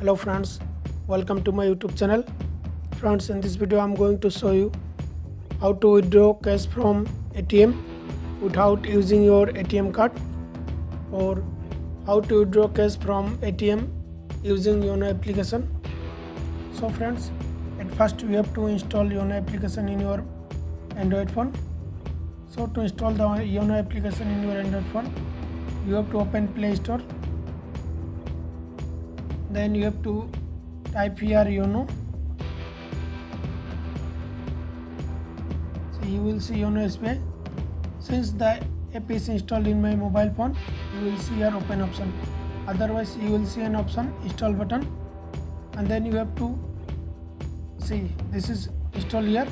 Hello friends, welcome to my YouTube channel. Friends, in this video I am going to show you how to withdraw cash from ATM without using your ATM card, or how to withdraw cash from ATM using Yono application. So friends, at first you have to install Yono application in your Android phone. So to install the Yono application in your Android phone, you have to open Play Store. Then you have to type here Yono. So you will see Yono SBI. Since the app is installed in my mobile phone, you will see here open option. Otherwise you will see an option install button, and then you have to see this is install here.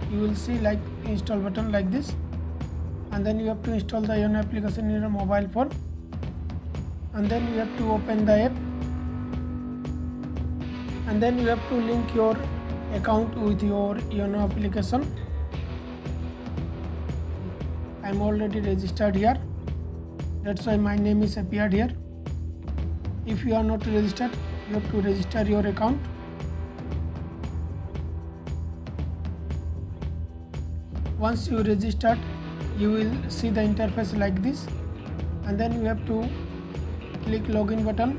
You will see like install button like this, and then you have to install the Yono application in your mobile phone, and then you have to open the app, and then you have to link your account with your Yono application. I am already registered here, that's why my name is appeared here. If you are not registered, you have to register your account. Once you registered, you will see the interface like this, and then you have to click login button.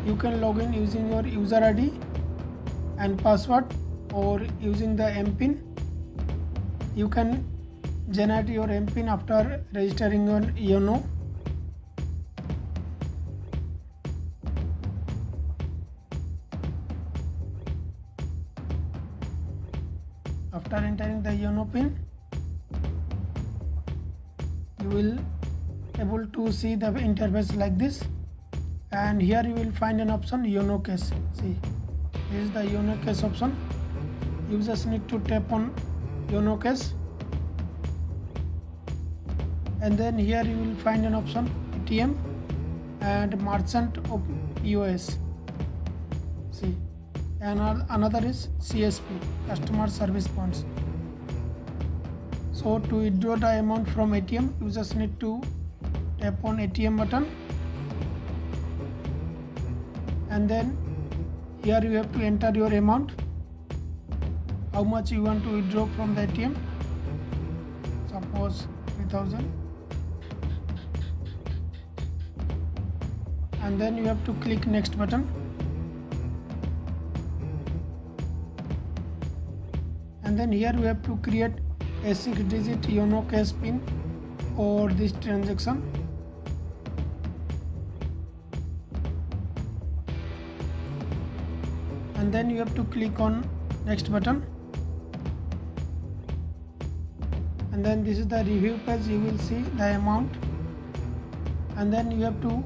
You can log in using your user ID and password, or using the MPIN. You can generate your MPIN after registering on Yono. After entering the Yono PIN, you will able to see the interface like this, and here you will find an option Yono Cash. See, this is the Yono Cash option. You just need to tap on Yono Cash, and then here you will find an option ATM and Merchant of POS. See, and another is CSP, Customer Service Points. So to withdraw the amount from ATM, you just need to tap on ATM button, and then here you have to enter your amount, how much you want to withdraw from the ATM. Suppose 3000, and then you have to click next button, and then here you have to create a 6-digit Yono Cash PIN for this transaction. And then you have to click on next button, and then this is the review page. You will see the amount, and then you have to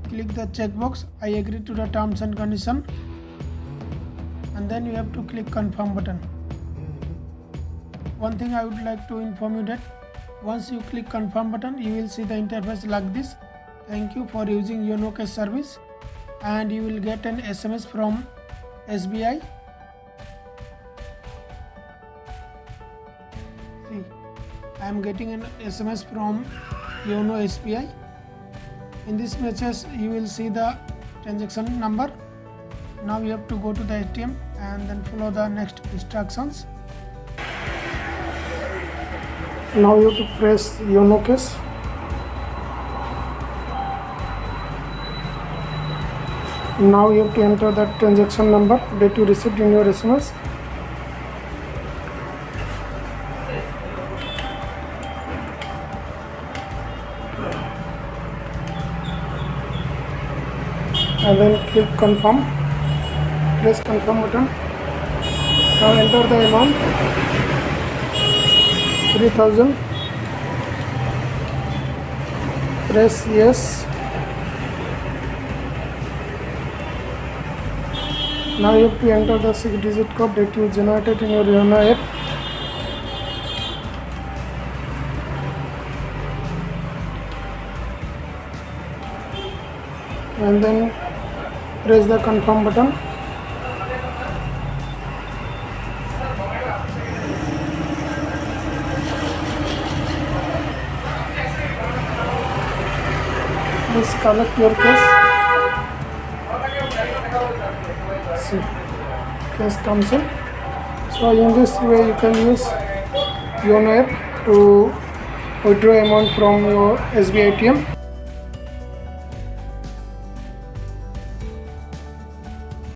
click the checkbox I agree to the terms and condition, and then you have to click confirm button. One thing I would like to inform you that once you click confirm button, you will see the interface like this. Thank you for using Yono Cash service, and you will get an SMS from SBI. See, I am getting an SMS from Yono SBI. In this message you will see the transaction number. Now you have to go to the ATM and then follow the next instructions. Now you have to press Yono Cash. Now you have to enter the transaction number that you received in your SMS. And then click confirm. Press confirm button. Now enter the amount 3000. Press yes. Now you have to enter the 6-digit code that you generated in your Yono app. And then press the confirm button. Please collect your cash. See, cash comes in. So in this way you can use Yono app to withdraw amount from your SBI ATM.